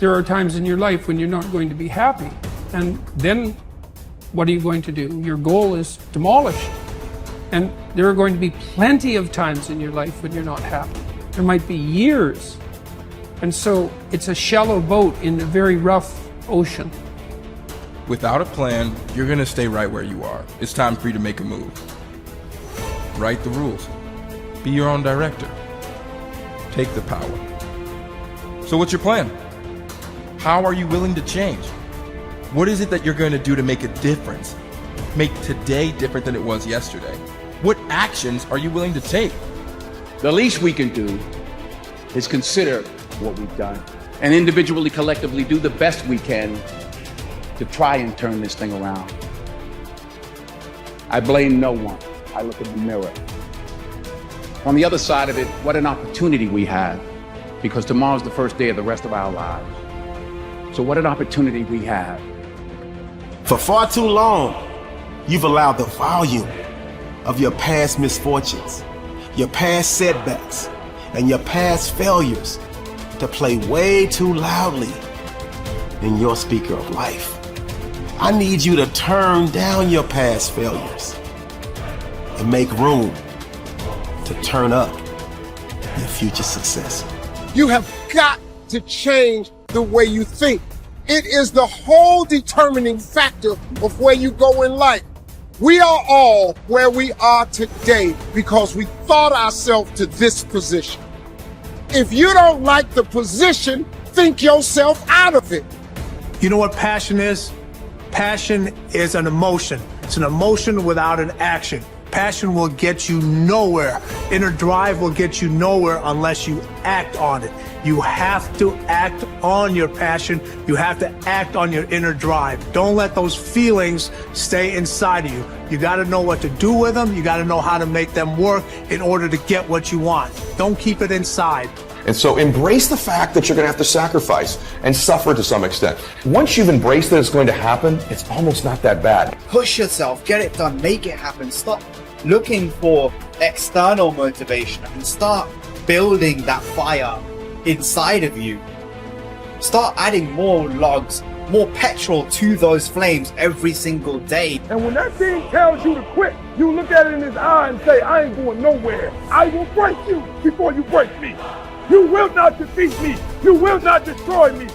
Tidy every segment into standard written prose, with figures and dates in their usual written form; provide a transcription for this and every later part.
there are times in your life when you're not going to be happy. And then what are you going to do? Your goal is demolished. And there are going to be plenty of times in your life when you're not happy. There might be years. And so it's a shallow boat in a very rough ocean. Without a plan, you're gonna stay right where you are. It's time for you to make a move. Write the rules. Be your own director. Take the power. So what's your plan? How are you willing to change? What is it that you're going to do to make a difference? Make today different than it was yesterday? What actions are you willing to take? The least we can do is consider what we've done and individually, collectively do the best we can to try and turn this thing around. I blame no one. I look in the mirror. On the other side of it, what an opportunity we have, because tomorrow's the first day of the rest of our lives. So what an opportunity we have. For far too long, you've allowed the volume of your past misfortunes, your past setbacks, and your past failures to play way too loudly in your speaker of life. I need you to turn down your past failures and make room to turn up your future success. You have got to change the way you think. It is the whole determining factor of where you go in life. We are all where we are today because we thought ourselves to this position. If you don't like the position, think yourself out of it. You know what passion is? Passion is an emotion. It's an emotion without an action. Passion will get you nowhere. Inner drive will get you nowhere unless you act on it. You have to act on your passion. You have to act on your inner drive. Don't let those feelings stay inside of you. You got to know what to do with them. You got to know how to make them work in order to get what you want. Don't keep it inside. And so embrace the fact that you're going to have to sacrifice and suffer to some extent. Once you've embraced that it's going to happen, it's almost not that bad. Push yourself, get it done, make it happen. Stop looking for external motivation and start building that fire inside of you. Start adding more logs, more petrol to those flames every single day. And when that thing tells you to quit, you look at it in his eye and say, I ain't going nowhere. I will break you before you break me. You will not defeat me. You will not destroy me.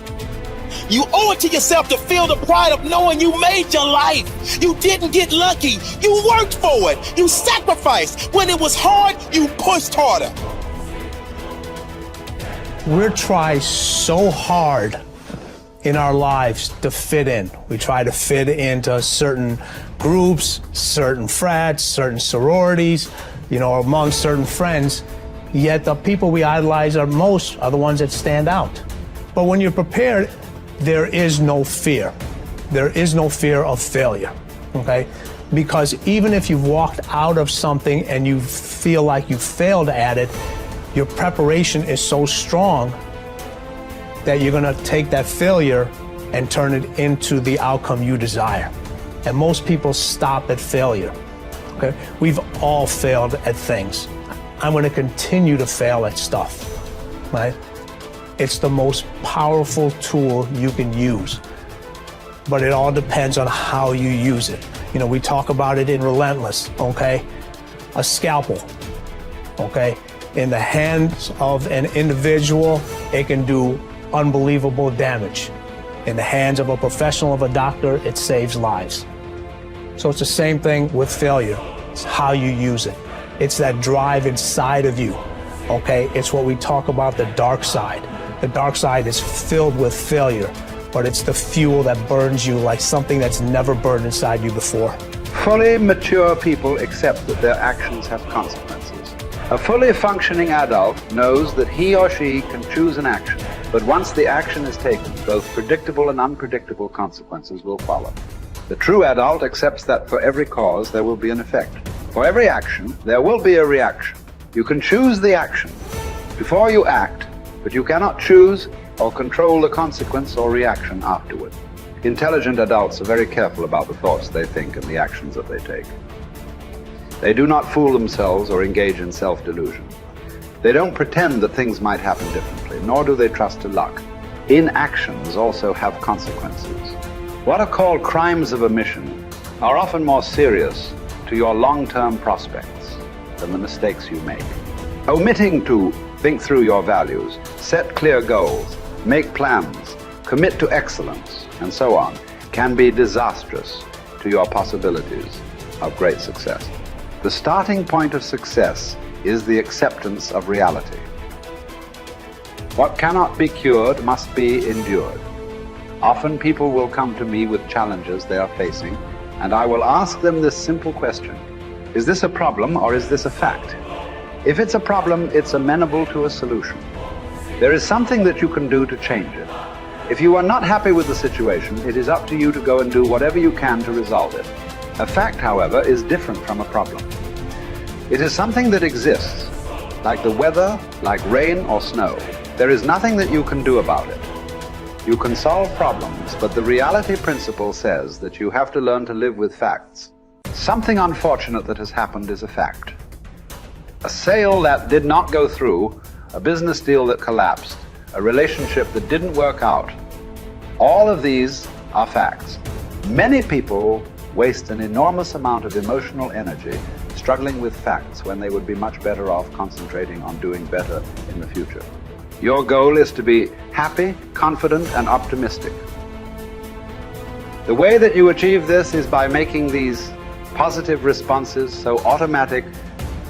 You owe it to yourself to feel the pride of knowing you made your life. You didn't get lucky. You worked for it. You sacrificed. When it was hard, you pushed harder. We try so hard in our lives to fit in. We try to fit into certain groups, certain frats, certain sororities, among certain friends. Yet the people we idolize most are the ones that stand out. But when you're prepared, there is no fear. There is no fear of failure, okay? Because even if you've walked out of something and you feel like you failed at it, your preparation is so strong that you're gonna take that failure and turn it into the outcome you desire. And most people stop at failure, okay? We've all failed at things. I'm gonna continue to fail at stuff, right? It's the most powerful tool you can use, but it all depends on how you use it. We talk about it in Relentless, okay? A scalpel, okay? In the hands of an individual, it can do unbelievable damage. In the hands of a professional, of a doctor, it saves lives. So it's the same thing with failure. It's how you use it. It's that drive inside of you, okay? It's what we talk about, the dark side. The dark side is filled with failure, but it's the fuel that burns you like something that's never burned inside you before. Fully mature people accept that their actions have consequences. A fully functioning adult knows that he or she can choose an action, but once the action is taken, both predictable and unpredictable consequences will follow. The true adult accepts that for every cause there will be an effect. For every action, there will be a reaction. You can choose the action before you act, but you cannot choose or control the consequence or reaction afterward. Intelligent adults are very careful about the thoughts they think and the actions that they take. They do not fool themselves or engage in self-delusion. They don't pretend that things might happen differently, nor do they trust to luck. inactions also have consequences. What are called crimes of omission are often more serious to your long-term prospects than the mistakes you make. Omitting to think through your values, set clear goals, make plans, commit to excellence, and so on, can be disastrous to your possibilities of great success. The starting point of success is the acceptance of reality. What cannot be cured must be endured. Often people will come to me with challenges they are facing, and I will ask them this simple question: is this a problem or is this a fact? If it's a problem, it's amenable to a solution. There is something that you can do to change it. If you are not happy with the situation, it is up to you to go and do whatever you can to resolve it. A fact, however, is different from a problem. It is something that exists, like the weather, like rain or snow. There is nothing that you can do about it. You can solve problems, but the reality principle says that you have to learn to live with facts. Something unfortunate that has happened is a fact. A sale that did not go through, a business deal that collapsed, a relationship that didn't work out. All of these are facts. Many people waste an enormous amount of emotional energy struggling with facts when they would be much better off concentrating on doing better in the future. Your goal is to be happy, confident, and optimistic. The way that you achieve this is by making these positive responses so automatic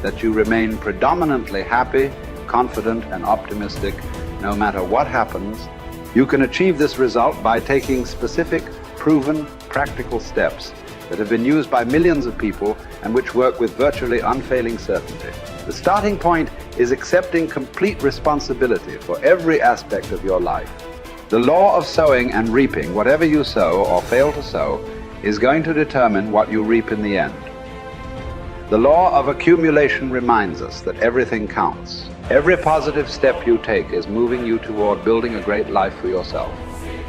that you remain predominantly happy, confident, and optimistic no matter what happens. You can achieve this result by taking specific, proven, practical steps that have been used by millions of people and which work with virtually unfailing certainty. The starting point is accepting complete responsibility for every aspect of your life. The law of sowing and reaping, whatever you sow or fail to sow, is going to determine what you reap in the end. The law of accumulation reminds us that everything counts. Every positive step you take is moving you toward building a great life for yourself.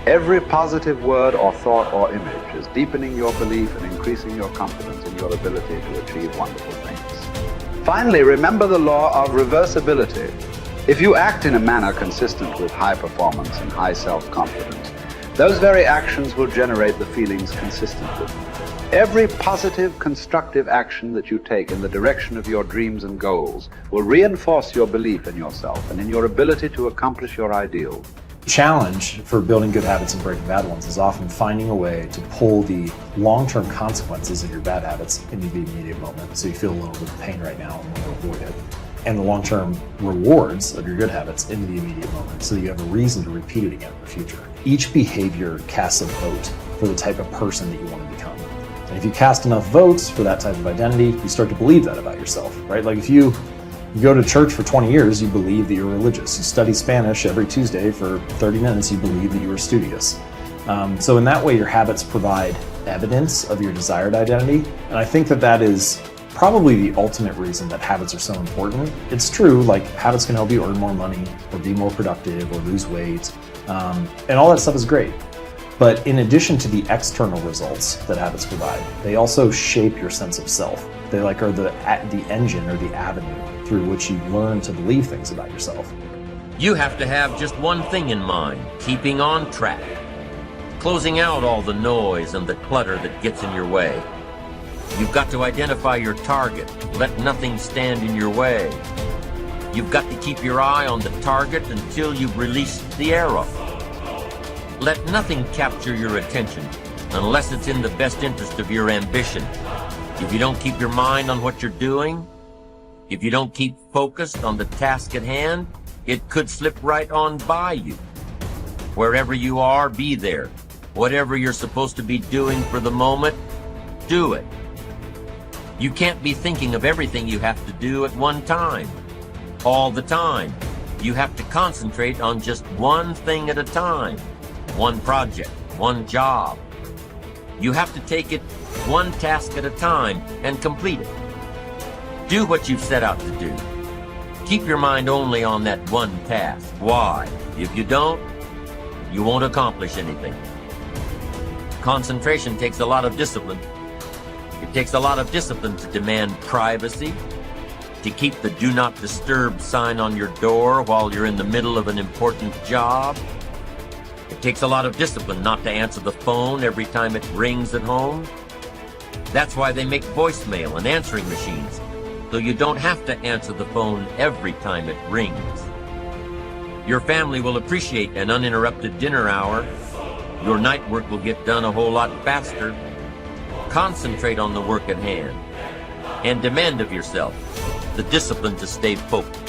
Every positive word or thought or image is deepening your belief and increasing your confidence in your ability to achieve wonderful things. Finally, remember the law of reversibility. If you act in a manner consistent with high performance and high self-confidence, those very actions will generate the feelings consistent with them. Every positive, constructive action that you take in the direction of your dreams and goals will reinforce your belief in yourself and in your ability to accomplish your ideals. The challenge for building good habits and breaking bad ones is often finding a way to pull the long-term consequences of your bad habits into the immediate moment. So you feel a little bit of pain right now and want to avoid it. And the long-term rewards of your good habits into the immediate moment so that you have a reason to repeat it again in the future. Each behavior casts a vote for the type of person that you want to become. And if you cast enough votes for that type of identity, you start to believe that about yourself, right? Like if you go to church for 20 years, you believe that you're religious. You study Spanish every Tuesday for 30 minutes, you believe that you are studious. So in that way, your habits provide evidence of your desired identity. And I think that that is probably the ultimate reason that habits are so important. It's true, like habits can help you earn more money or be more productive or lose weight. And all that stuff is great. But in addition to the external results that habits provide, they also shape your sense of self. They are the engine or the avenue through which you learn to believe things about yourself. You have to have just one thing in mind: keeping on track, closing out all the noise and the clutter that gets in your way. You've got to identify your target. Let nothing stand in your way. You've got to keep your eye on the target until you've released the arrow. Let nothing capture your attention unless it's in the best interest of your ambition. If you don't keep your mind on what you're doing, if you don't keep focused on the task at hand, it could slip right on by you. Wherever you are, be there. Whatever you're supposed to be doing for the moment, do it. You can't be thinking of everything you have to do at one time, all the time. You have to concentrate on just one thing at a time. One project, one job. You have to take it one task at a time and complete it. Do what you've set out to do. Keep your mind only on that one task. Why? If you don't, you won't accomplish anything. Concentration takes a lot of discipline. It takes a lot of discipline to demand privacy, to keep the do not disturb sign on your door while you're in the middle of an important job. It takes a lot of discipline not to answer the phone every time it rings at home. That's why they make voicemail and answering machines, so you don't have to answer the phone every time it rings. Your family will appreciate an uninterrupted dinner hour. Your night work will get done a whole lot faster. Concentrate on the work at hand and demand of yourself the discipline to stay focused.